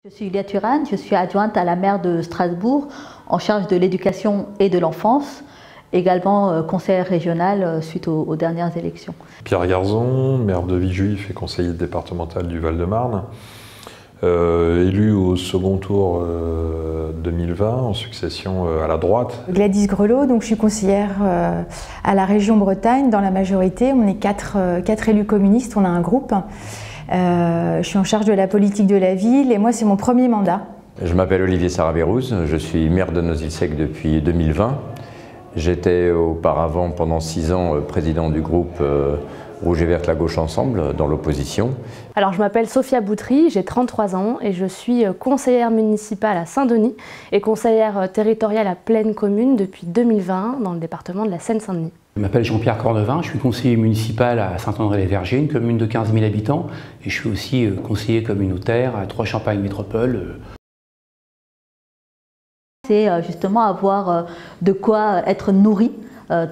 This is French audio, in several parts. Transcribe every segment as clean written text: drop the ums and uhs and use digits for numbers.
Je suis Julia Turane, je suis adjointe à la maire de Strasbourg en charge de l'éducation et de l'enfance, également conseillère régionale suite aux dernières élections. Pierre Garzon, maire de Villejuif et conseiller départemental du Val-de-Marne, élu au second tour 2020 en succession à la droite. Gladys Grelot, donc je suis conseillère à la région Bretagne dans la majorité. On est quatre élus communistes, on a un groupe. Je suis en charge de la politique de la ville et moi c'est mon premier mandat. Je m'appelle Olivier Sarabérouz, je suis maire de Noisy-le-Sec depuis 2020. J'étais auparavant pendant 6 ans président du groupe Rouge et Verte la Gauche Ensemble dans l'opposition. Alors je m'appelle Sophia Boutry, j'ai 33 ans et je suis conseillère municipale à Saint-Denis et conseillère territoriale à Plaine Commune depuis 2020 dans le département de la Seine-Saint-Denis. Je m'appelle Jean-Pierre Cornevin, je suis conseiller municipal à Saint-André-les-Vergers, une commune de 15 000 habitants, et je suis aussi conseiller communautaire à Troyes-Champagne Métropole. C'est justement avoir de quoi être nourri,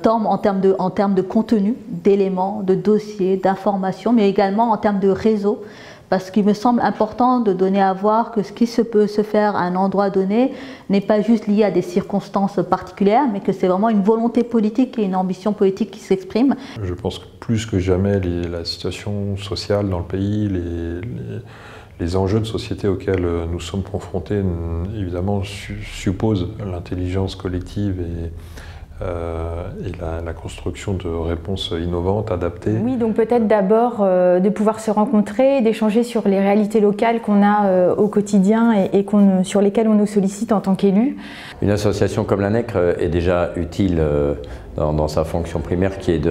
tant en termes de contenu, d'éléments, de dossiers, d'informations, mais également en termes de réseau. Parce qu'il me semble important de donner à voir que ce qui peut se faire à un endroit donné n'est pas juste lié à des circonstances particulières, mais que c'est vraiment une volonté politique et une ambition politique qui s'expriment. Je pense que plus que jamais, la situation sociale dans le pays, les enjeux de société auxquels nous sommes confrontés, évidemment, supposent l'intelligence collective et la construction de réponses innovantes, adaptées. Oui, donc peut-être d'abord de pouvoir se rencontrer, d'échanger sur les réalités locales qu'on a au quotidien et sur lesquelles on nous sollicite en tant qu'élus. Une association comme la NECR est déjà utile dans sa fonction primaire qui est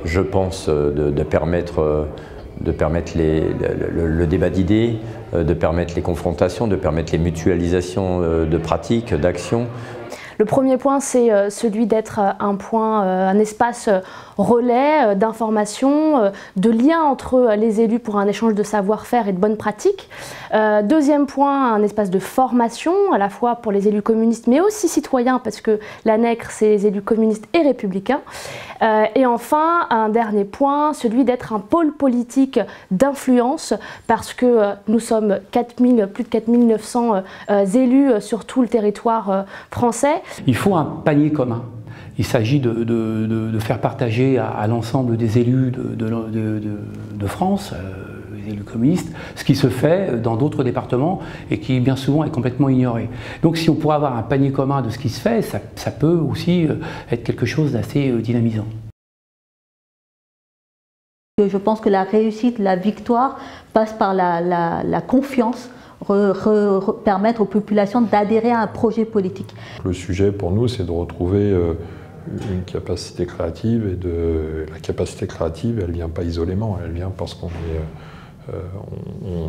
je pense, de permettre le débat d'idées, de permettre les confrontations, de permettre les mutualisations de pratiques, d'actions. Le premier point, c'est celui d'être un espace relais d'information, de lien entre les élus pour un échange de savoir-faire et de bonnes pratiques. Deuxième point, un espace de formation, à la fois pour les élus communistes, mais aussi citoyens, parce que la NECR, c'est les élus communistes et républicains. Et enfin, un dernier point, celui d'être un pôle politique d'influence, parce que nous sommes plus de 4900 élus sur tout le territoire français. Il faut un panier commun. Il s'agit de faire partager à l'ensemble des élus de France, les élus communistes, ce qui se fait dans d'autres départements et qui bien souvent est complètement ignoré. Donc si on pourrait avoir un panier commun de ce qui se fait, ça peut aussi être quelque chose d'assez dynamisant. Je pense que la réussite, la victoire passe par la confiance, permettre aux populations d'adhérer à un projet politique. Le sujet pour nous, c'est de retrouver une capacité créative, et la capacité créative, elle ne vient pas isolément, elle vient parce qu'on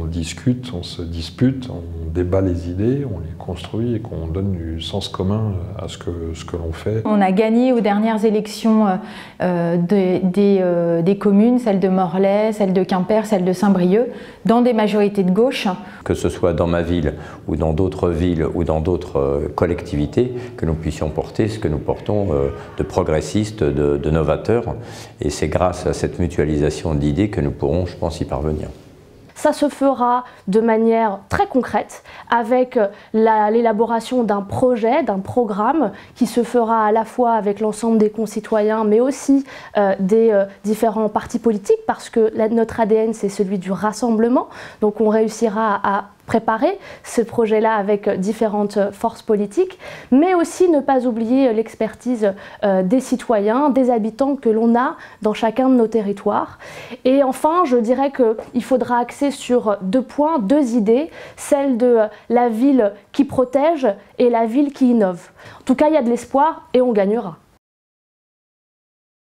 discute, on se dispute, on débat les idées, on les construit et qu'on donne du sens commun à ce que l'on fait. On a gagné aux dernières élections des communes, celle de Morlaix, celle de Quimper, celle de Saint-Brieuc, dans des majorités de gauche. Que ce soit dans ma ville ou dans d'autres villes ou dans d'autres collectivités, que nous puissions porter ce que nous portons de progressistes, de novateurs. Et c'est grâce à cette mutualisation d'idées que nous pourrons, je pense, y parvenir. Ça se fera de manière très concrète avec l'élaboration d'un projet, d'un programme qui se fera à la fois avec l'ensemble des concitoyens mais aussi des différents partis politiques parce que notre ADN c'est celui du rassemblement. Donc on réussira à préparer ce projet-là avec différentes forces politiques, mais aussi ne pas oublier l'expertise des citoyens, des habitants que l'on a dans chacun de nos territoires. Et enfin, je dirais qu'il faudra axer sur 2 points, 2 idées, celle de la ville qui protège et la ville qui innove. En tout cas, il y a de l'espoir et on gagnera.